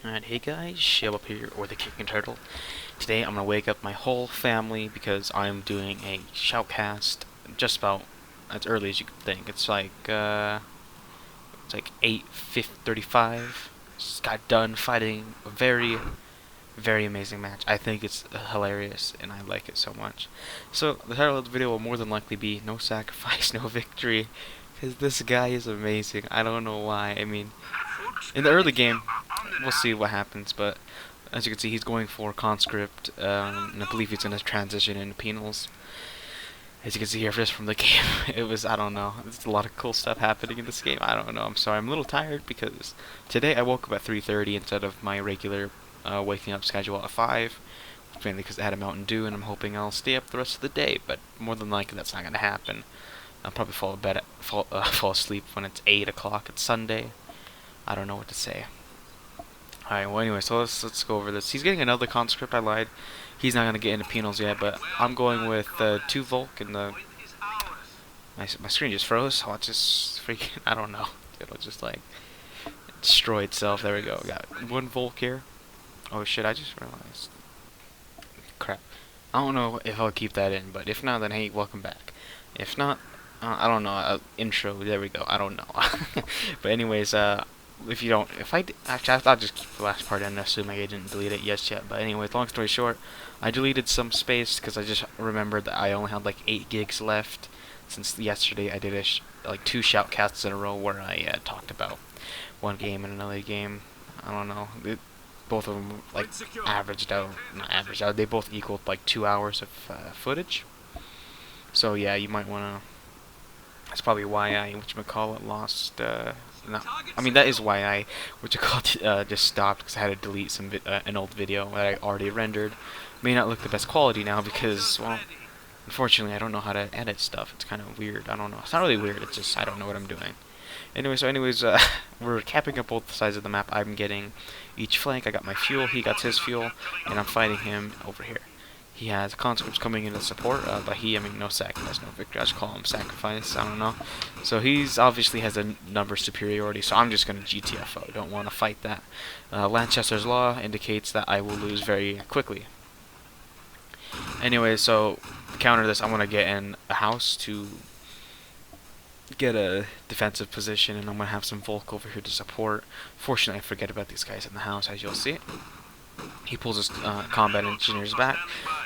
Alright, hey guys, Shib up here, or the Kicking Turtle. Today I'm gonna wake up my whole family because I'm doing a shoutcast just about as early as you could think. It's like 8:35. Just got done fighting a very, very amazing match. I think it's hilarious and I like it so much. So the title of the video will more than likely be "No Sacrifice, No Victory," because this guy is amazing. I don't know why. I mean, in the early game, we'll see what happens, but as you can see, he's going for conscript, and I believe he's going to transition into penals. As you can see here, just from the game, I don't know, there's a lot of cool stuff happening in this game. I don't know, I'm sorry, I'm a little tired because today I woke up at 3:30 instead of my regular waking up schedule at 5, mainly because I had a Mountain Dew, and I'm hoping I'll stay up the rest of the day, but more than likely that's not going to happen. I'll probably fall asleep when it's 8 o'clock. It's Sunday. I don't know what to say. Alright, well anyway, so let's go over this. He's getting another conscript, I lied. He's not going to get into penals yet, but I'm going with 2 Volk and my screen just froze. Watch this freaking, I don't know. It'll just like destroy itself. There we go. Got 1 Volk here. Oh shit, I just realized. Crap. I don't know if I'll keep that in, but if not, then hey, welcome back. If not, I don't know. Intro, there we go. I don't know. But anyways, if you don't, actually, I'll just keep the last part in, assuming I didn't delete it yet. But anyways, long story short, I deleted some space because I just remembered that I only had like 8 gigs left. Since yesterday, I did like 2 shoutcasts in a row where I talked about one game and another game. I don't know. Both of them like not averaged out. They both equaled like 2 hours of footage. So yeah, you might wanna. That's probably why I lost. No, I mean that is why I just stopped because I had to delete an old video that I already rendered. May not look the best quality now because, well, unfortunately I don't know how to edit stuff. It's kind of weird. I don't know. It's not really weird. It's just I don't know what I'm doing. Anyways, we're capping up both sides of the map. I'm getting each flank. I got my fuel. He got his fuel, and I'm fighting him over here. He has conscripts coming in to support, but I mean, no sacrifice, no victory. I just call him sacrifice. I don't know. So he's obviously has a number superiority. So I'm just gonna GTFO. Don't want to fight that. Lanchester's law indicates that I will lose very quickly. Anyway, so to counter this, I'm gonna get in a house to get a defensive position, and I'm gonna have some Volk over here to support. Fortunately, I forget about these guys in the house, as you'll see. He pulls his combat engineers back,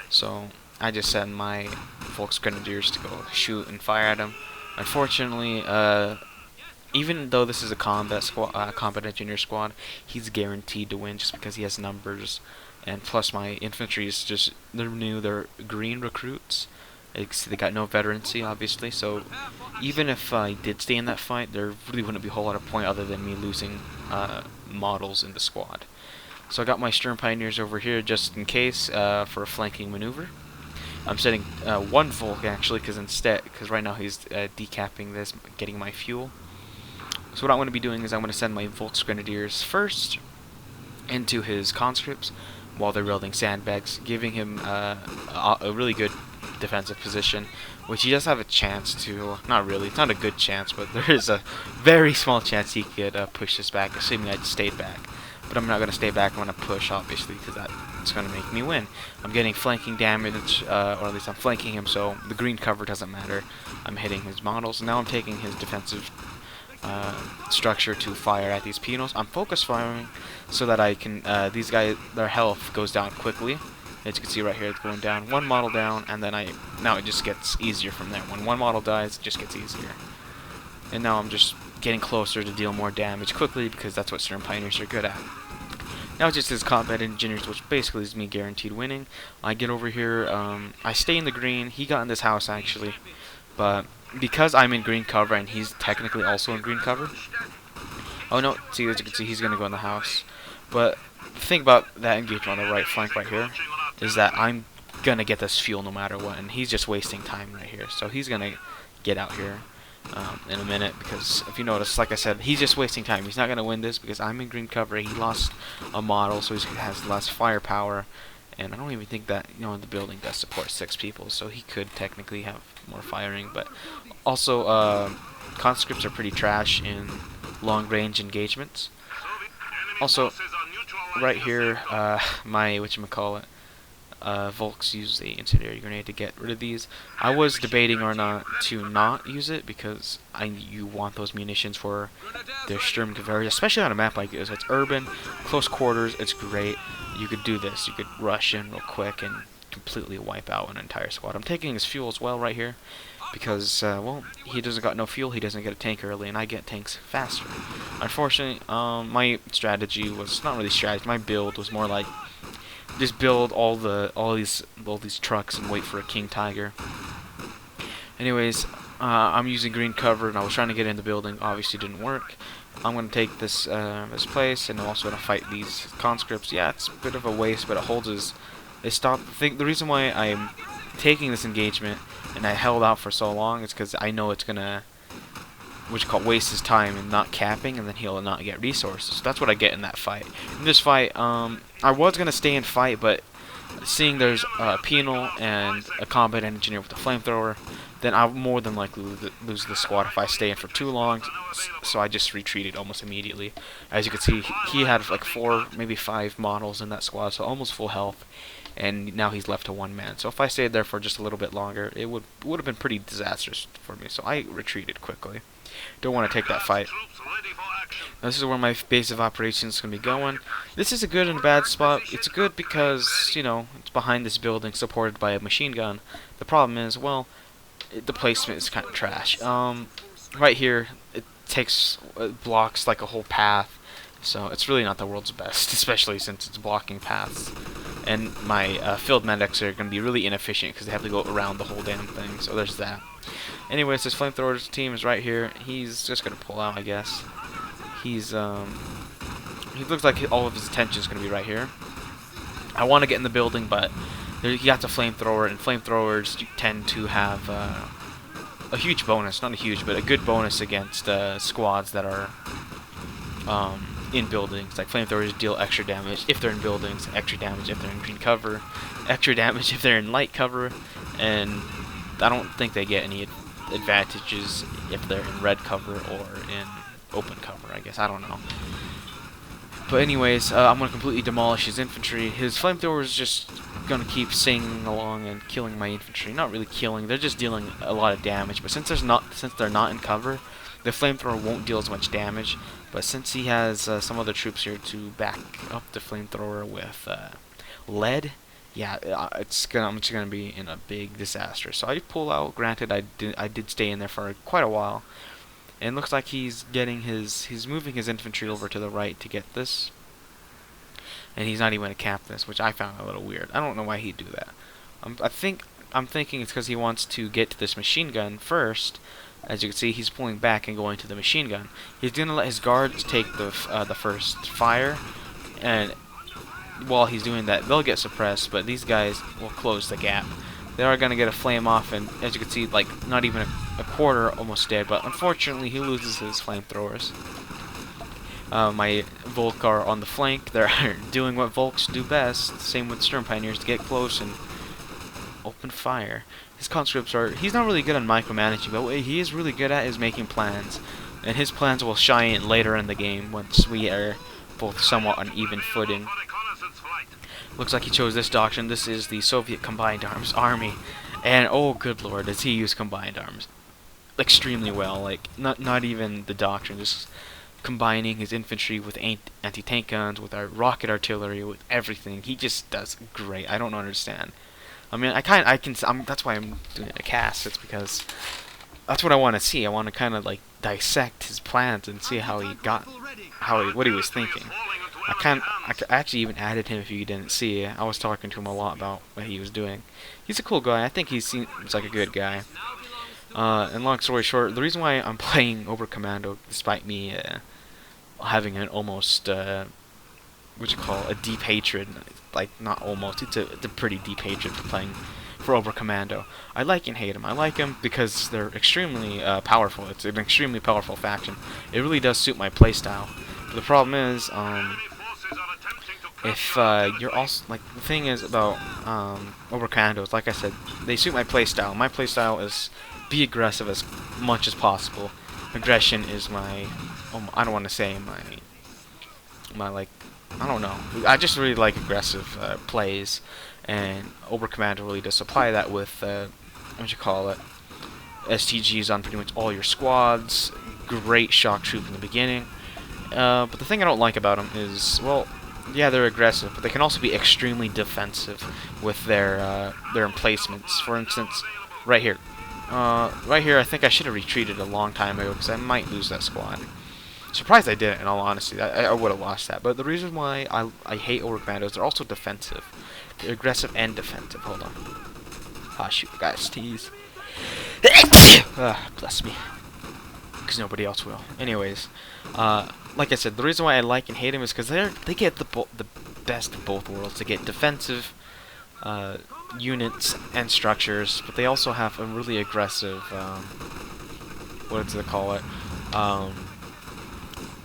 so I just send my Volk's grenadiers to go shoot and fire at him. Unfortunately, even though this is a combat engineer squad, he's guaranteed to win just because he has numbers, and plus my infantry is they're new, they're green recruits. They got no veterancy, obviously, so even if I did stay in that fight, there really wouldn't be a whole lot of point other than me losing models in the squad. So I got my Sturm Pioneers over here just in case for a flanking maneuver. I'm setting 1 Volk actually, because right now he's decapping this, getting my fuel. So what I'm going to be doing is I'm going to send my Volk's Grenadiers first into his conscripts while they're building sandbags, giving him a really good defensive position, which he does have a chance to. Not really, it's not a good chance, but there is a very small chance he could push this back, assuming I stayed back. But I'm not going to stay back. I'm going to push, obviously, because that's going to make me win. I'm getting flanking damage, or at least I'm flanking him, so the green cover doesn't matter. I'm hitting his models. Now I'm taking his defensive structure to fire at these penals. I'm focus firing so that I can, these guys, their health goes down quickly. As you can see right here, it's going down. 1 model down, and then now it just gets easier from there. When 1 model dies, it just gets easier. And now I'm just getting closer to deal more damage quickly because that's what Sturm Pioneers are good at. Now it's just his combat engineers, which basically is me guaranteed winning. I get over here, I stay in the green. He got in this house actually, but because I'm in green cover and he's technically also in green cover. Oh no, see, as you can see, he's gonna go in the house. But the thing about that engagement on the right flank right here is that I'm gonna get this fuel no matter what, and he's just wasting time right here. So he's gonna get out here in a minute, because if you notice, like I said, he's just wasting time. He's not going to win this because I'm in green cover. He lost a model, so he has less firepower, and I don't even think that, the building does support 6 people, so he could technically have more firing. But also, conscripts are pretty trash in long range engagements. Also, right here, my whatchamacallit, Volks use the incendiary grenade to get rid of these. I was debating or not to not use it because you want those munitions for their Sturmgewehr, especially on a map like this. It's urban, close quarters, it's great. You could do this. You could rush in real quick and completely wipe out an entire squad. I'm taking his fuel as well right here because, well, he doesn't got no fuel, he doesn't get a tank early, and I get tanks faster. Unfortunately, my strategy was not really strategy. My build was more like just build all these trucks and wait for a King Tiger. Anyways, I'm using green cover, and I was trying to get in the building. Obviously, didn't work. I'm gonna take this this place, and I'm also gonna fight these conscripts. Yeah, it's a bit of a waste, but it holds his. They stop. The reason why I'm taking this engagement and I held out for so long is because I know it's gonna, waste his time and not capping, and then he'll not get resources. So that's what I get in that fight. In this fight, I was gonna stay and fight, but seeing there's a penal and a combat engineer with a flamethrower, then I'll more than likely lose the squad if I stay in for too long. So I just retreated almost immediately. As you can see, he had like 4, maybe 5 models in that squad, so almost full health. And now he's left to 1 man. So if I stayed there for just a little bit longer, it would have been pretty disastrous for me. So I retreated quickly. Don't want to take that fight. Now, this is where my base of operations is going to be going. This is a good and a bad spot. It's good because, you know, it's behind this building supported by a machine gun. The problem is, well, the placement is kind of trash. Right here, it blocks like a whole path. So it's really not the world's best, especially since it's blocking paths. And my field medics are going to be really inefficient because they have to go around the whole damn thing. So there's that. Anyways, this flamethrower team is right here. He's just going to pull out, I guess. He looks like all of his attention is going to be right here. I want to get in the building, but he got the flamethrower, and flamethrowers tend to have a huge bonus, not a huge, but a good bonus against squads that are in buildings. Like flamethrowers deal extra damage if they're in buildings, extra damage if they're in green cover, extra damage if they're in light cover, and I don't think they get any advantages if they're in red cover or in open cover, I guess. I don't know. But anyways, I'm going to completely demolish his infantry. His flamethrower is just going to keep singing along and killing my infantry. Not really killing, they're just dealing a lot of damage. But since they're not in cover, the flamethrower won't deal as much damage. But since he has some other troops here to back up the flamethrower with lead, yeah, I'm just gonna be in a big disaster. So I pull out. Granted, I did stay in there for quite a while. And it looks like he's moving his infantry over to the right to get this. And he's not even going to cap this, which I found a little weird. I don't know why he'd do that. I'm thinking it's because he wants to get to this machine gun first. As you can see, he's pulling back and going to the machine gun. He's going to let his guards take the first fire, and while he's doing that, they'll get suppressed, but these guys will close the gap. They are going to get a flame off, and as you can see, like, not even a quarter almost dead, but unfortunately he loses his flamethrowers. My Volk are on the flank. They're doing what Volks do best, same with Sturm Pioneers, to get close and open fire. His conscripts he's not really good on micromanaging, but what he is really good at is making plans. And his plans will shine later in the game once we are both somewhat on even footing. Looks like he chose this doctrine. This is the Soviet Combined Arms Army. And oh good lord, does he use combined arms extremely well. Like, not even the doctrine, just combining his infantry with anti-tank guns, with our rocket artillery, with everything. He just does great. I don't understand. I mean, that's why I'm doing a cast. It's because that's what I want to see. I want to kind of like dissect his plans and see how what he was thinking. I actually even added him if you didn't see. I was talking to him a lot about what he was doing. He's a cool guy. I think he seems like a good guy. And long story short, the reason why I'm playing Oberkommando, despite me having an almost a deep hatred, like not almost, it's a pretty deep hatred for playing for Oberkommando. I like and hate him. I like him because they're extremely powerful. It's an extremely powerful faction. It really does suit my playstyle. But the problem is, if you're also, like, the thing is about Oberkommandos, like I said, they suit my playstyle. My playstyle is be aggressive as much as possible. Aggression is my, I don't want to say my like I don't know. I just really like aggressive plays, and Oberkommando really does supply that with what you call it, STGs on pretty much all your squads. Great shock troop in the beginning. But the thing I don't like about them is, well, yeah, they're aggressive, but they can also be extremely defensive with their emplacements. For instance, right here. Right here, I think I should have retreated a long time ago because I might lose that squad. Surprised I didn't, in all honesty. I would have lost that. But the reason why I hate Overcommandos, they're also defensive. They're aggressive and defensive. Hold on. Ah, shoot, guys, tease. Bless me. Because nobody else will. Anyways, like I said, the reason why I like and hate them is because they get the best of both worlds. They get defensive units and structures, but they also have a really aggressive, what do they call it?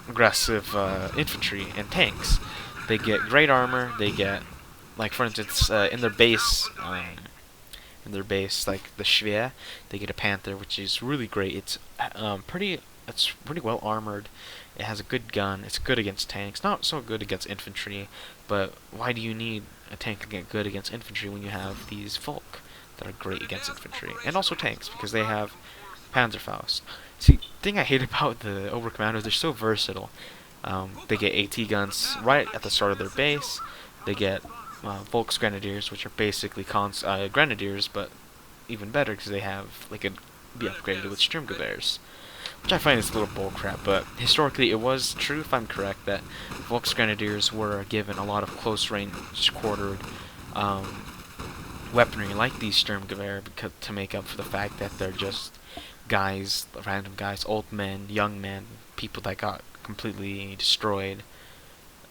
Aggressive infantry and tanks. They get great armor. They get, like for instance, in their base, like the Schwer, they get a Panther, which is really great. It's pretty well armored. It has a good gun. It's good against tanks. Not so good against infantry, but why do you need a tank to get good against infantry when you have these Volk that are great against infantry and also tanks because they have Panzerfaust. See, the thing I hate about the Oberkommandos, they're so versatile. They get AT guns right at the start of their base. They get Volksgrenadiers, which are basically Grenadiers, but even better because they can be upgraded with Sturmgewehrs, which I find is a little bullcrap. But historically, it was true, if I'm correct, that Volksgrenadiers were given a lot of close-range quartered weaponry like these Sturmgewehr to make up for the fact that they're just guys, random guys, old men, young men, people that got completely destroyed,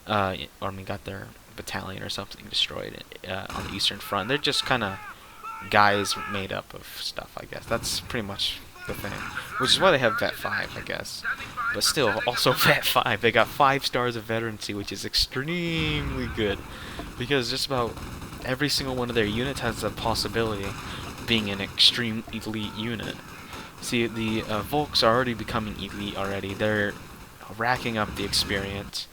got their battalion or something destroyed on the Eastern Front. They're just kind of guys made up of stuff, I guess. That's pretty much the thing. Which is why they have Vet 5, I guess. But still, also Vet 5. They got 5 stars of veterancy, which is extremely good. Because just about every single one of their units has the possibility of being an extreme elite unit. See, the Volks are already becoming elite already. They're racking up the experience,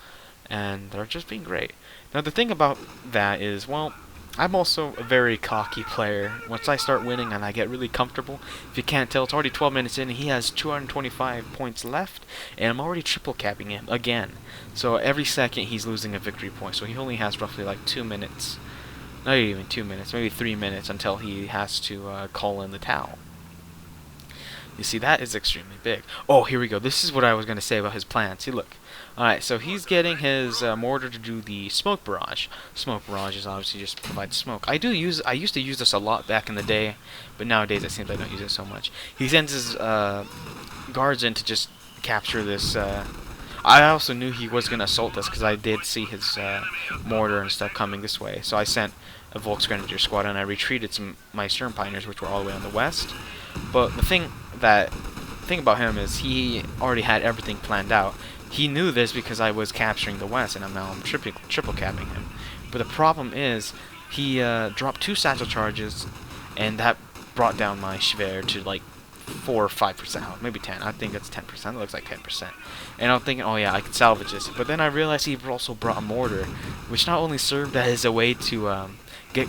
and they're just being great. Now, the thing about that is, well, I'm also a very cocky player. Once I start winning and I get really comfortable, if you can't tell, it's already 12 minutes in and he has 225 points left, and I'm already triple capping him again. So every second he's losing a victory point, so he only has roughly like 2 minutes. Not even 2 minutes, maybe 3 minutes until he has to call in the towel. You see, that is extremely big. Oh, here we go. This is what I was going to say about his plan. See, look. Alright, so he's getting his mortar to do the smoke barrage. Smoke barrage is obviously just provides smoke. I used to use this a lot back in the day, but nowadays it seems I don't use it so much. He sends his guards in to just capture this. I also knew he was going to assault this because I did see his mortar and stuff coming this way. So I sent a Volksgrenadier squad and I retreated my Sturm Pioneers, which were all the way on the west. But the thing about him is he already had everything planned out. He knew this because I was capturing the west, and I'm triple capping him. But the problem is he dropped 2 satchel charges, and that brought down my Schwer to like 4 or 5% health, maybe 10. I think it's 10%. It looks like 10%. And I'm thinking, oh yeah, I can salvage this. But then I realized he also brought a mortar, which not only served as a way to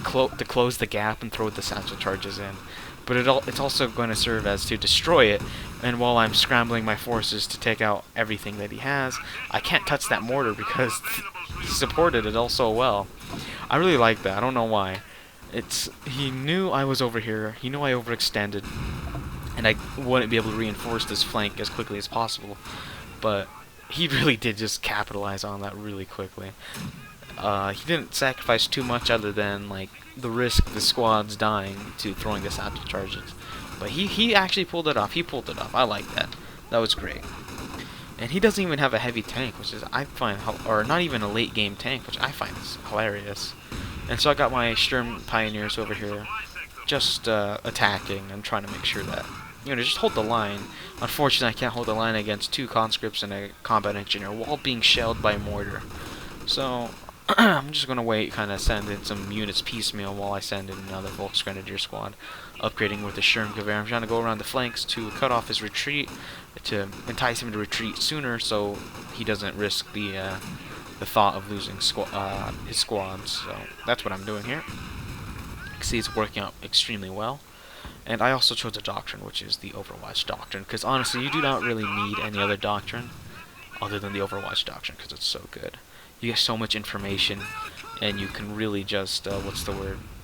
close the gap and throw the satchel charges in, but it's also going to serve as to destroy it. And while I'm scrambling my forces to take out everything that he has, I can't touch that mortar because he supported it all so well. I really like that. I don't know why. He knew I was over here. He knew I overextended, and I wouldn't be able to reinforce this flank as quickly as possible. But he really did just capitalize on that really quickly. He didn't sacrifice too much other than like the risk of the squads dying to throwing the satchel charges. But he actually pulled it off. He pulled it off. I like that. That was great. And he doesn't even have a heavy tank, which is I find, or not even a late game tank, which I find is hilarious. And so I got my Sturm Pioneers over here, just attacking and trying to make sure that, just hold the line. Unfortunately, I can't hold the line against 2 conscripts and a combat engineer while being shelled by mortar. So I'm just going to wait, kind of send in some units piecemeal while I send in another Volksgrenadier squad, upgrading with the Sturmgewehr. I'm trying to go around the flanks to cut off his retreat, to entice him to retreat sooner so he doesn't risk the the thought of losing his squads. So that's what I'm doing here. You can see it's working out extremely well. And I also chose a doctrine, which is the Overwatch doctrine, because honestly, you do not really need any other doctrine other than the Overwatch doctrine, because it's so good. You get so much information, and you can really just,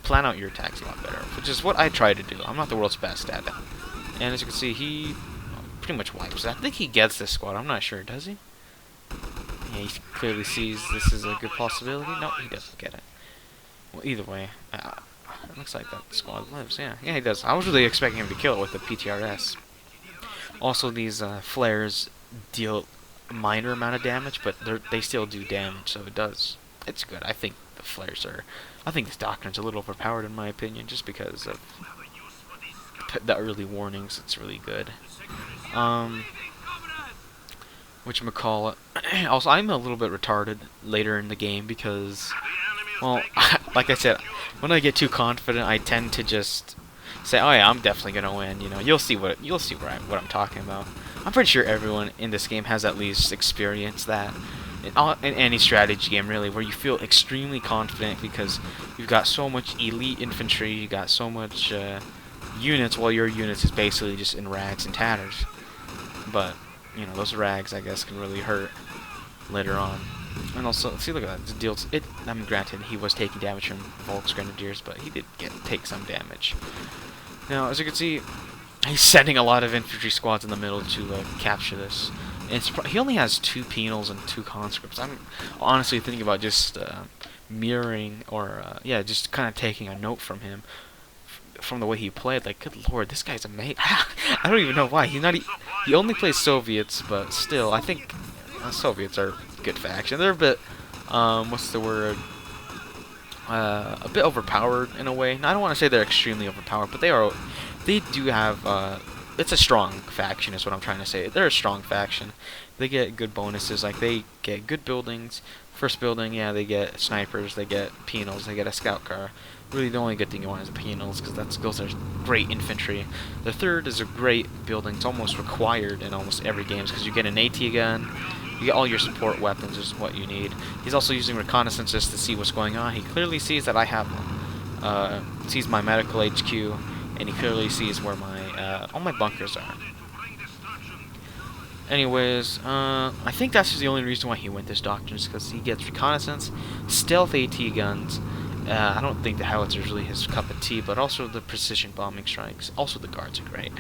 plan out your attacks a lot better, which is what I try to do. I'm not the world's best at it. And as you can see, he pretty much wipes it. I think he gets this squad. I'm not sure. Does he? Yeah, he clearly sees this is a good possibility. No, he doesn't get it. Well, either way, it looks like that squad lives. Yeah, he does. I was really expecting him to kill it with the PTRS. Also, these flares deal a minor amount of damage, but they still do damage, so it's good. I think the flares are... I think this doctrine's a little overpowered in my opinion, just because of the early warnings. It's really good. Whatchamacallit. Also, I'm a little bit retarded later in the game because, well, like I said, when I get too confident, I tend to just say, "Oh yeah, I'm definitely gonna win." You know, you'll see what I'm talking about. I'm pretty sure everyone in this game has at least experienced that in any strategy game, really, where you feel extremely confident because you've got so much elite infantry, you got so much units, while your units is basically just in rags and tatters. But you know, those rags, I guess, can really hurt later on. And also, see, look at that. It deals it. I mean, granted, he was taking damage from Volk's Grenadiers, but he did take some damage. Now, as you can see, he's sending a lot of infantry squads in the middle to capture this. And he only has 2 penals and 2 conscripts. I'm honestly thinking about just mirroring, or just kind of taking a note from him. From the way he played, like, good lord, this guy's amazing. I don't even know why. He only plays Soviets, but still, I think Soviets are a good faction. They're a bit, a bit overpowered in a way. Now, I don't want to say they're extremely overpowered, but they do have, it's a strong faction is what I'm trying to say. They're a strong faction. They get good bonuses, like, they get good buildings. First building, yeah, they get snipers, they get penals, they get a scout car. Really, the only good thing you want is the penals, because those are great infantry. The third is a great building. It's almost required in almost every game, because you get an AT gun, you get all your support weapons is what you need. He's also using reconnaissance just to see what's going on. He clearly sees that I have sees my medical HQ, and he clearly sees where my all my bunkers are. Anyways, I think that's just the only reason why he went this doctrine, is because he gets reconnaissance, stealth AT guns. I don't think the howitzer is really his cup of tea, but also the precision bombing strikes. Also, the guards are great.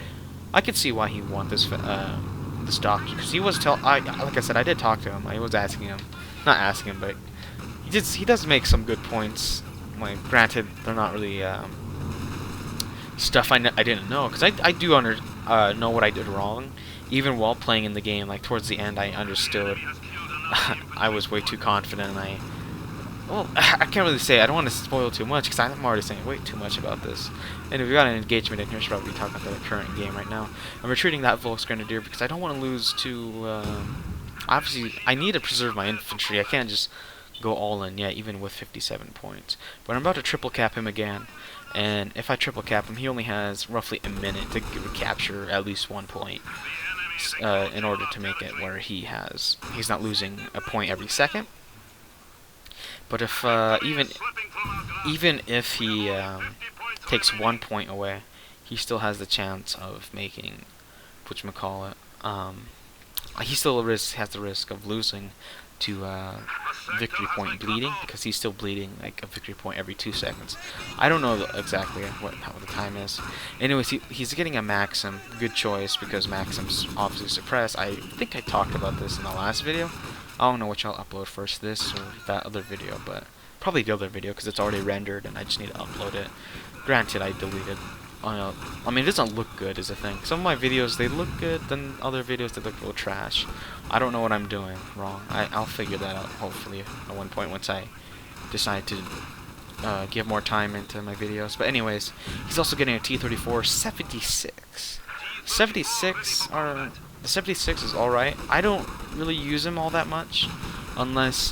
I could see why he want this this doctrine, because he was like I said, I did talk to him. I was asking him, not asking him, but he does make some good points. Like, granted, they're not really stuff I didn't know, because I do know what I did wrong. Even while playing in the game, like towards the end, I understood. I was way too confident, and well, I can't really say. I don't want to spoil too much, because I'm already saying way too much about this. And if we got an engagement in here, should probably be talking about the current game right now. I'm retreating that Volk's Grenadier because I don't want to lose to. Obviously, I need to preserve my infantry. I can't just go all in yet, even with 57 points. But I'm about to triple cap him again. And if I triple cap him, he only has roughly a minute to capture at least 1 point. In order to make it where he's not losing a point every second. But if even if he takes 1 point away, he still has the chance of making whatchamacallit. He still has the risk of losing to victory point bleeding, because he's still bleeding like a victory point every 2 seconds. I don't know exactly what the time is. Anyways, he's getting a Maxim. Good choice, because Maxim's obviously suppressed. I think I talked about this in the last video. I don't know which I'll upload first, this or that other video, but probably the other video, because it's already rendered and I just need to upload it. Granted, I deleted. I mean, it doesn't look good is the thing. Some of my videos, they look good, then other videos, they look a little trash. I don't know what I'm doing wrong. I'll figure that out, hopefully, at one point once I decide to give more time into my videos. But anyways, he's also getting a T-34 76. 76 are... The 76 is alright. I don't really use him all that much, unless,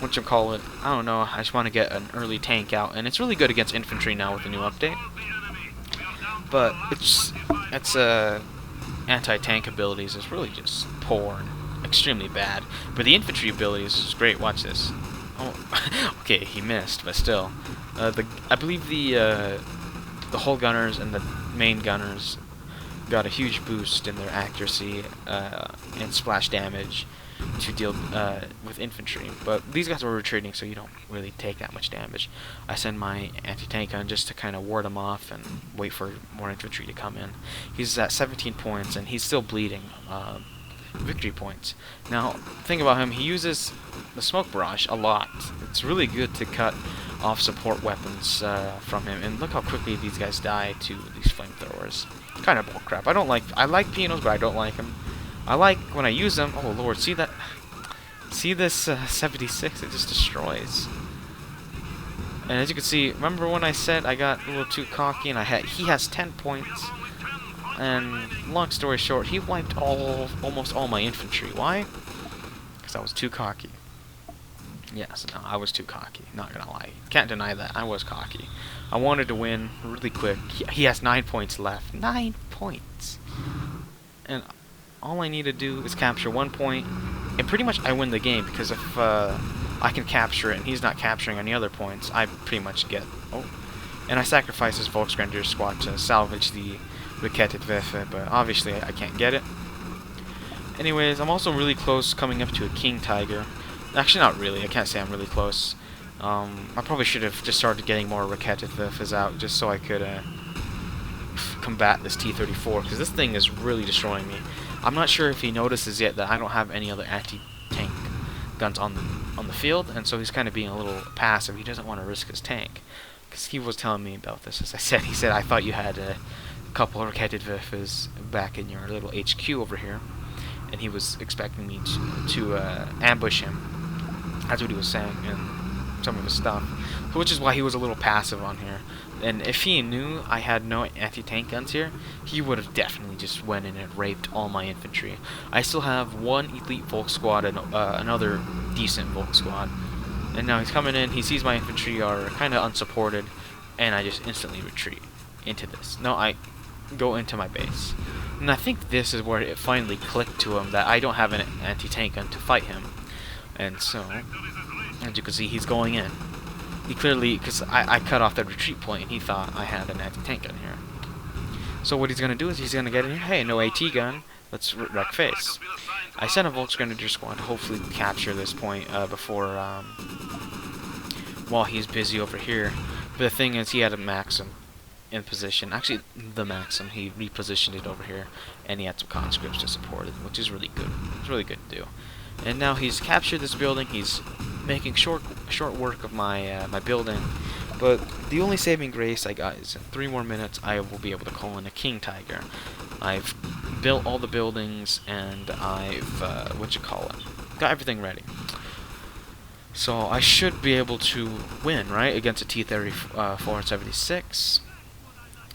whatchamacallit, I don't know, I just want to get an early tank out, and it's really good against infantry now with the new update. But its anti-tank abilities is really just poor, extremely bad. But the infantry ability is great. Watch this. Oh, okay, he missed, but still. I believe the hull gunners and the main gunners got a huge boost in their accuracy and splash damage to deal with infantry. But these guys were retreating, so you don't really take that much damage. I send my anti-tank gun just to kind of ward them off and wait for more infantry to come in. He's at 17 points, and he's still bleeding victory points. Now, the thing about him, he uses the smoke barrage a lot. It's really good to cut off support weapons from him, and look how quickly these guys die to these flamethrowers. Kind of bullcrap. I like Pinos, but I don't like them. I like when I use them. Oh lord, see that? See this 76? It just destroys. And as you can see, remember when I said I got a little too cocky and he has 10 points. And long story short, he wiped almost all my infantry. Why? Because I was too cocky. Yes, no, I was too cocky. Not gonna lie. Can't deny that. I was cocky. I wanted to win really quick. He has 9 points left. 9 points. And all I need to do is capture 1 point, and pretty much I win the game, because if I can capture it and he's not capturing any other points, I pretty much get... Oh. And I sacrifice his Volksgrenadier squad to salvage the Rakettenwerfer, but obviously I can't get it. Anyways, I'm also really close coming up to a King Tiger. Actually, not really. I can't say I'm really close. I probably should have just started getting more Rakettenwerfers out, just so I could combat this T-34, because this thing is really destroying me. I'm not sure if he notices yet that I don't have any other anti-tank guns on the field, and so he's kind of being a little passive. He doesn't want to risk his tank, because he was telling me about this. As I said, he said, I thought you had a couple of Rakettenwerfers back in your little HQ over here, and he was expecting me to ambush him. That's what he was saying in some of his stuff, which is why he was a little passive on here. And if he knew I had no anti-tank guns here, he would have definitely just went in and raped all my infantry. I still have one elite Volk squad and another decent Volk squad. And now he's coming in, he sees my infantry are kind of unsupported, and I just instantly retreat into this. No, I go into my base. And I think this is where it finally clicked to him that I don't have an anti-tank gun to fight him. And so, as you can see, he's going in. He clearly, because I cut off the retreat point, and he thought I had an anti-tank gun here. So what he's going to do is he's going to get in here. Hey, no AT gun. Let's wreck face. I sent a Volksgrenadier squad to hopefully capture this point before, while he's busy over here. But the thing is, he had a Maxim in position. Actually, the Maxim, he repositioned it over here, and he had some conscripts to support it, which is really good. It's really good to do. And now he's captured this building. He's making short work of my my building. But the only saving grace I got is in 3 more minutes I will be able to call in a King Tiger. I've built all the buildings, and I've got everything ready. So I should be able to win, right, against a T-34 and 76.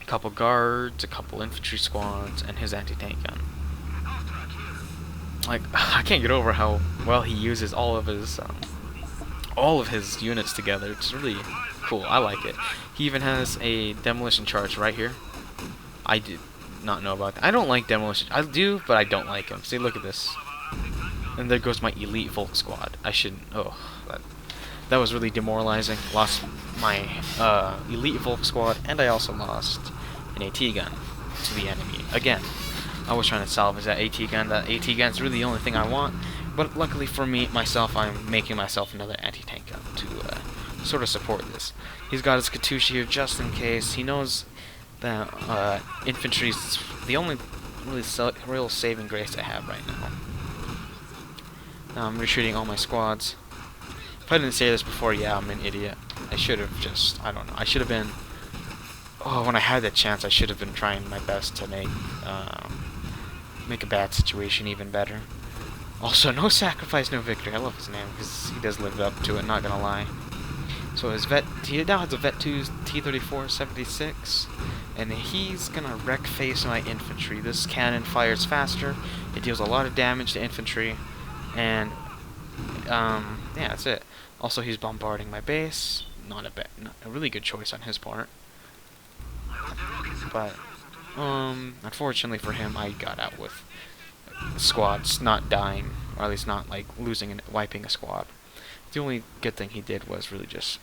A couple guards, a couple infantry squads, and his anti-tank gun. Like, I can't get over how well he uses all of his units together. It's really cool. I like it. He even has a demolition charge right here. I did not know about that. I don't like demolition. I do, but I don't like him. See, look at this. And there goes my elite Volk squad. I shouldn't. Oh, that was really demoralizing. Lost my elite Volk squad, and I also lost an AT gun to the enemy again. I was trying to salvage that AT gun. That AT gun's really the only thing I want. But luckily for me, I'm making myself another anti-tank gun to sort of support this. He's got his Katyusha here just in case. He knows that infantry's the only real saving grace I have right now. Now I'm retreating all my squads. If I didn't say this before, yeah, I'm an idiot. I should have just, I don't know, I should have been, when I had that chance, I should have been trying my best to make a bad situation even better. Also, no sacrifice, no victory. I love his name, because he does live up to it, not gonna lie. So he now has a Vet 2 T-34 76, and he's gonna wreck face my infantry. This cannon fires faster, it deals a lot of damage to infantry, and yeah, that's it. Also, he's bombarding my base. Not a really good choice on his part. But unfortunately for him, I got out with squads not dying, or at least not like losing and wiping a squad. The only good thing he did was really just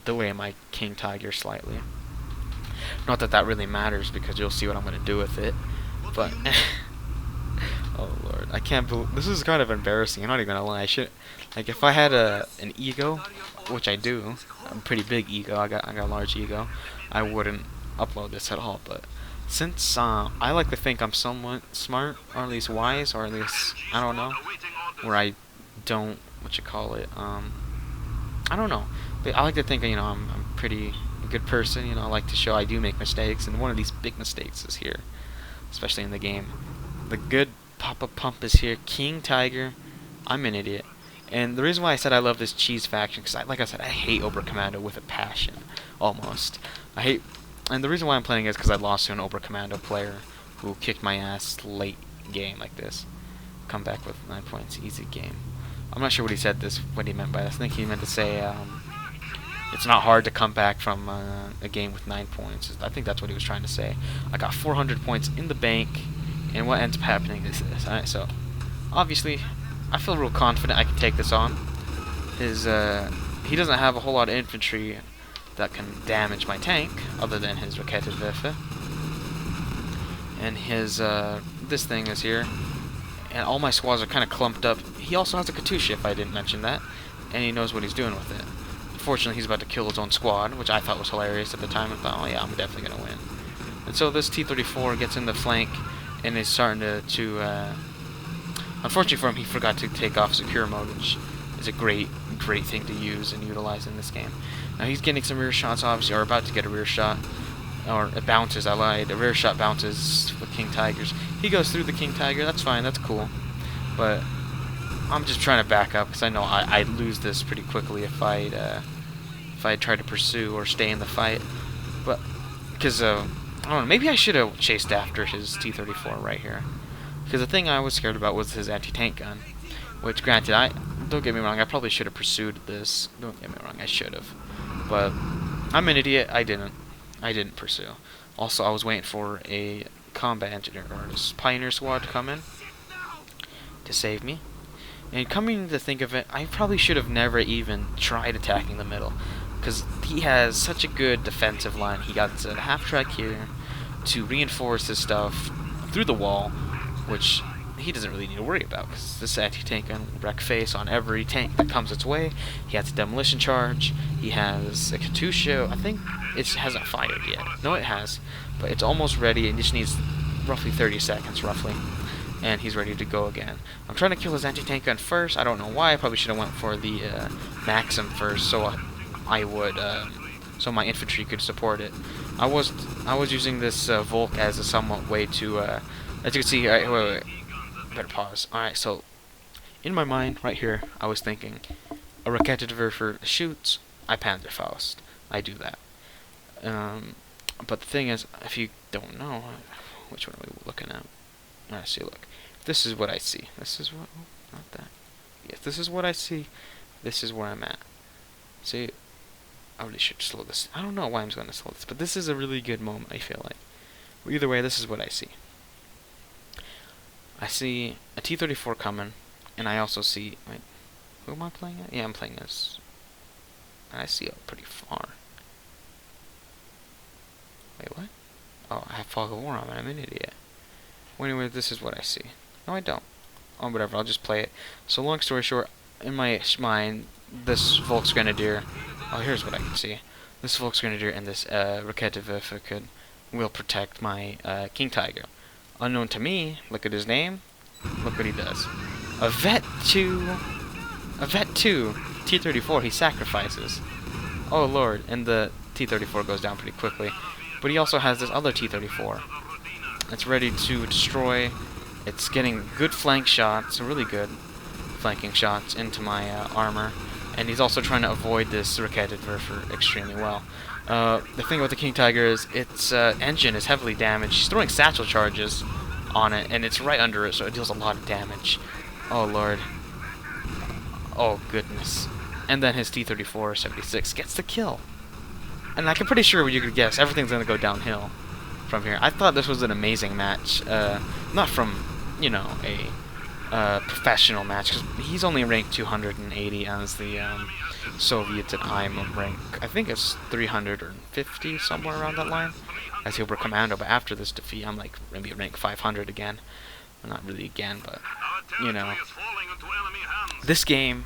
delay my King Tiger slightly. Not that that really matters, because you'll see what I'm going to do with it. But oh lord, I can't believe this is kind of embarrassing. I'm not even gonna lie. I should, like, if I had an ego, which I do, a pretty big ego. I got a large ego. I wouldn't upload this at all. But since I like to think I'm somewhat smart, or at least wise, or at least I don't know, where I don't what you call it. I don't know. But I like to think, you know, I'm pretty a good person. You know, I like to show I do make mistakes, and one of these big mistakes is here, especially in the game. The good Papa Pump is here. King Tiger. I'm an idiot. And the reason why I said I love this cheese faction, because like I said, I hate Oberkommando with a passion, almost. And the reason why I'm playing is because I lost to an Oberkommando player who kicked my ass late game like this. Come back with 9 points, easy game. I'm not sure what he meant by this. I think he meant to say it's not hard to come back from a game with 9 points. I think that's what he was trying to say. I got 400 points in the bank, and what ends up happening is this. Alright, so obviously I feel real confident I can take this on. He doesn't have a whole lot of infantry that can damage my tank, other than his Raketenwerfer. And his this thing is here, and all my squads are kind of clumped up. He also has a Katyusha, if I didn't mention that, and he knows what he's doing with it. Unfortunately, he's about to kill his own squad, which I thought was hilarious at the time. I thought, oh yeah, I'm definitely gonna win. And so this T-34 gets in the flank and is starting to unfortunately for him, he forgot to take off secure mode, which is a great thing to use and utilize in this game. Now he's getting some rear shots, obviously, or about to get a rear shot. Or it bounces, I lied. A rear shot bounces with King Tigers. He goes through the King Tiger, that's fine, that's cool. But I'm just trying to back up, because I know I'd lose this pretty quickly if I'd try to pursue or stay in the fight. But, because, I don't know, maybe I should have chased after his T-34 right here. Because the thing I was scared about was his anti-tank gun. Which, granted, don't get me wrong, I probably should have pursued this. Don't get me wrong, I should have. But I'm an idiot, I didn't pursue. Also, I was waiting for a combat engineer or a pioneer squad to come in to save me. And coming to think of it, I probably should have never even tried attacking the middle, because he has such a good defensive line. He got a half track here to reinforce his stuff through the wall, which he doesn't really need to worry about, because this anti-tank gun will wreck face on every tank that comes its way. He has a demolition charge. He has a Katyusha. I think it hasn't fired yet. No, it has, but it's almost ready. It just needs roughly 30 seconds, roughly, and he's ready to go again. I'm trying to kill his anti-tank gun first. I don't know why. I probably should have went for the Maxim first, so so my infantry could support it. I was using this Volk as a somewhat way to, as you can see. Wait. Better pause. Alright, so in my mind, right here, I was thinking, a Raketenwerfer shoots, I Panzerfaust. I do that. But the thing is, if you don't know, which one are we looking at? Alright, see, look. This is what I see. This is what, not that. Yes, this is what I see. This is where I'm at. See, I really should slow this. I don't know why I'm going to slow this, but this is a really good moment, I feel like. Well, either way, this is what I see. I see a T-34 coming, and I also see, wait, who am I playing at? Yeah, I'm playing this, and I see it pretty far. Wait, what? Oh, I have Fog of War on, I'm an idiot. Well, anyway, this is what I see. No, I don't. Oh, whatever, I'll just play it. So, long story short, in my mind, this Volksgrenadier, oh, here's what I can see. This Volksgrenadier and this Raketenwerfer will protect my King Tiger. Unknown to me, look at his name, look what he does. A Vet 2, T-34, he sacrifices. Oh lord, and the T-34 goes down pretty quickly. But he also has this other T-34. It's ready to destroy. It's getting good flank shots, really good flanking shots into my armor. And he's also trying to avoid this Raketenwerfer extremely well. The thing about the King Tiger is its engine is heavily damaged. He's throwing satchel charges on it, and it's right under it, so it deals a lot of damage. Oh lord. Oh goodness. And then his T-34-76 gets the kill. And I'm pretty sure you could guess, everything's going to go downhill from here. I thought this was an amazing match. Not from you know, a professional match, because he's only ranked 280 as the Soviets, and I'm rank, I think it's 350, somewhere around that line, as Uber Commando. But after this defeat, I'm like maybe rank 500 again. Well, not really again, but you know, this game,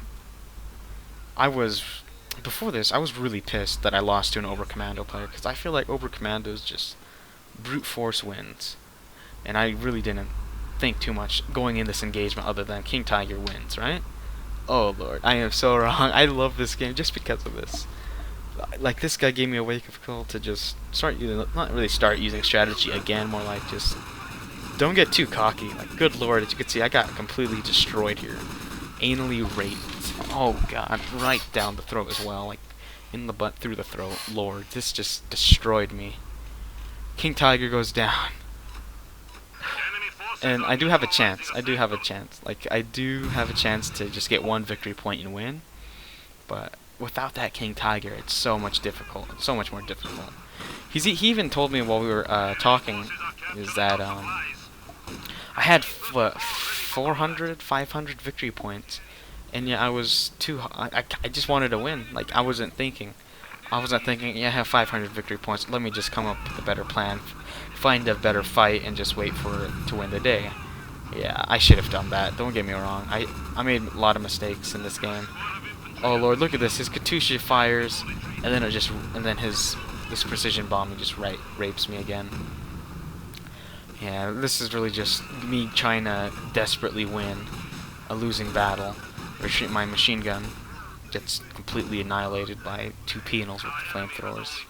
before this, I was really pissed that I lost to an Uber Commando player, because I feel like Uber Commandos just brute force wins, and I really didn't think too much going in this engagement other than King Tiger wins, right? Oh lord, I am so wrong. I love this game just because of this. Like, this guy gave me a wake-up call to just start using, not really start using strategy again, more like just don't get too cocky. Like, good lord, as you can see, I got completely destroyed here. Anally raped. Oh god, right down the throat as well, like in the butt, through the throat. Lord, this just destroyed me. King Tiger goes down. And I do have a chance. I do have a chance. Like, I do have a chance to just get one victory point and win. But without that King Tiger, it's so much difficult. So much more difficult. He even told me while we were talking, is that I had 400, 500 victory points, and yeah, I was I just wanted to win. Like, I wasn't thinking, yeah, I have 500 victory points. Let me just come up with a better plan, find a better fight, and just wait for it to win the day. Yeah, I should have done that. Don't get me wrong. I made a lot of mistakes in this game. Oh lord, look at this. His Katusha fires, and then this precision bombing just rapes me again. Yeah, this is really just me trying to desperately win a losing battle. My machine gun gets completely annihilated by two penals with the flamethrowers.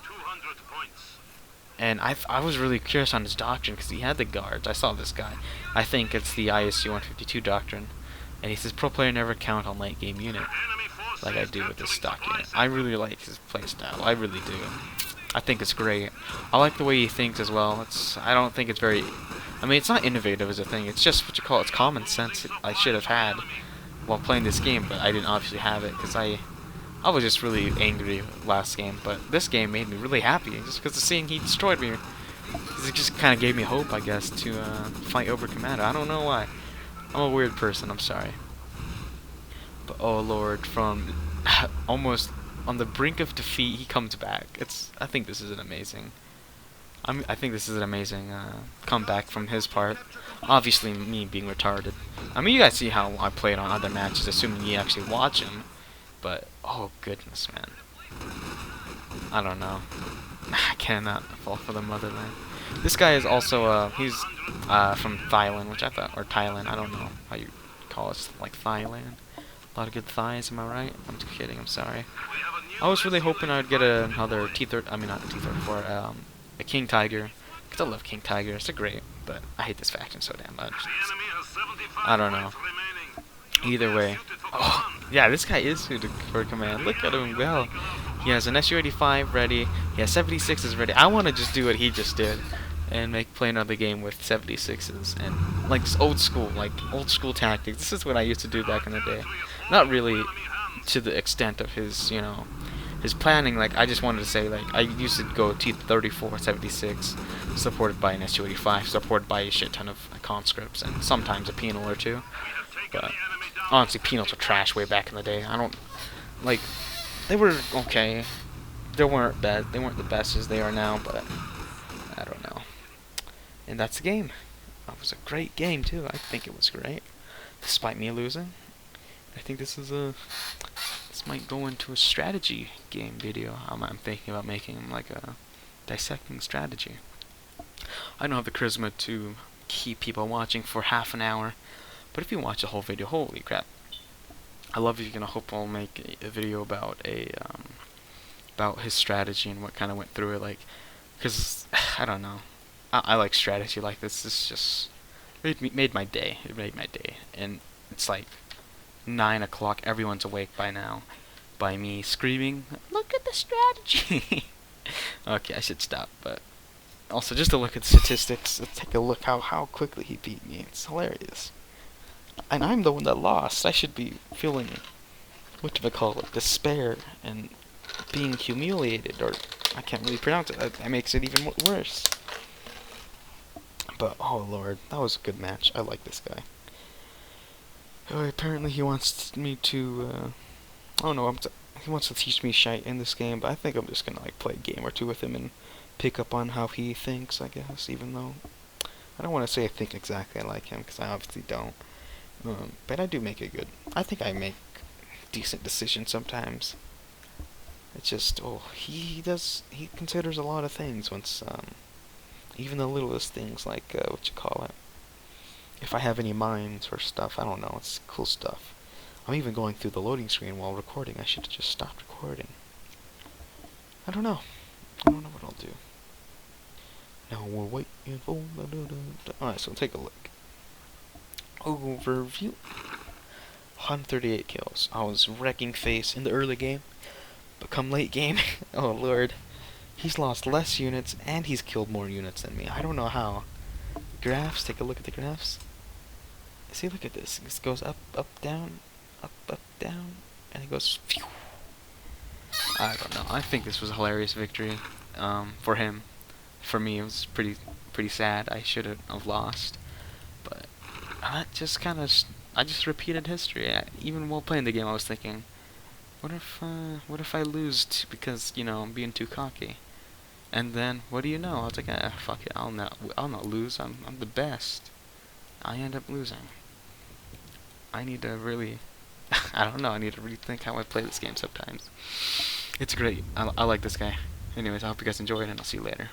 And I was really curious on his doctrine, because he had the guards. I saw this guy. I think it's the ISU 152 doctrine. And he says, pro player never count on late game unit, like I do with this stock unit. I really like his playstyle. I really do. I think it's great. I like the way he thinks as well. I don't think it's very, I mean, it's not innovative as a thing. It's just what you call, it's common sense I should have had while playing this game, but I didn't obviously have it, because I was just really angry last game. But this game made me really happy, just because of seeing he destroyed me. It just kind of gave me hope, I guess, to fight Uber Commando. I don't know why. I'm a weird person, I'm sorry. But oh lord, from almost on the brink of defeat, he comes back. I think this is an amazing. I think this is an amazing comeback from his part. Obviously, me being retarded. I mean, you guys see how I played on other matches, assuming you actually watch them. But oh goodness, man. I don't know. I cannot fall for the motherland. This guy is also he's from Thailand, which I thought, or Thailand. I don't know how you call it, like Thailand. A lot of good thighs, am I right? I'm just kidding, I'm sorry. I was really hoping I would get another T-30, I mean not T-34, a King Tiger. Because I love King Tiger, it's great, but I hate this faction so damn much. I don't know. Either way. Oh, yeah, this guy is suited for command. Look at him go. He has an SU-85 ready, he has 76s ready. I want to just do what he just did, and play another game with 76s, and like this old school tactics. This is what I used to do back in the day. Not really to the extent of his, you know, his planning. Like, I just wanted to say, like, I used to go T-34, 76, supported by an SU-85, supported by a shit ton of conscripts, and sometimes a penal or two. But honestly, penals were trash way back in the day. I don't, like, they were okay. They weren't bad. They weren't the best as they are now, but I don't know. And that's the game. It was a great game too. I think it was great, despite me losing. I think this might go into a strategy game video. I'm thinking about making like a dissecting strategy. I don't have the charisma to keep people watching for half an hour, but if you watch the whole video, holy crap! I love you. I hope I'll make a video about about his strategy and what kind of went through it. Like, because I don't know. I like strategy like this. This just made my day. It made my day, and it's like 9 o'clock. Everyone's awake by now, by me screaming, "Look at the strategy!" Okay, I should stop. But also, just to look at the statistics, let's take a look how quickly he beat me. It's hilarious. And I'm the one that lost. I should be feeling, what do I call it, despair and being humiliated, or I can't really pronounce it. That makes it even worse. But oh lord, that was a good match. I like this guy. Apparently he wants me to. I don't know. He wants to teach me shite in this game, but I think I'm just gonna like play a game or two with him and pick up on how he thinks. I guess, even though I don't want to say I think exactly like him, because I obviously don't. But I do make a good. I think I make decent decisions sometimes. It's just, oh, he considers a lot of things once, even the littlest things like, what you call it. If I have any mines or stuff, I don't know, it's cool stuff. I'm even going through the loading screen while recording. I should have just stopped recording. I don't know. I don't know what I'll do. Now we're waiting for Alright, so take a look. Overview. 138 kills. I was wrecking face in the early game. But come late game, oh lord. He's lost less units and he's killed more units than me. I don't know how. Graphs, take a look at the graphs. See, look at this. This goes up, up, down, and it goes phew. I don't know. I think this was a hilarious victory for him. For me, it was pretty sad. I should have lost. But I just repeated history. Even while playing the game, I was thinking, what if I lose because I'm being too cocky? And then what do you know? I was like, fuck it, I'll not lose. I'm the best. I end up losing. I need to really, I don't know. I need to rethink how I play this game sometimes. It's great. I like this guy. Anyways, I hope you guys enjoyed, and I'll see you later.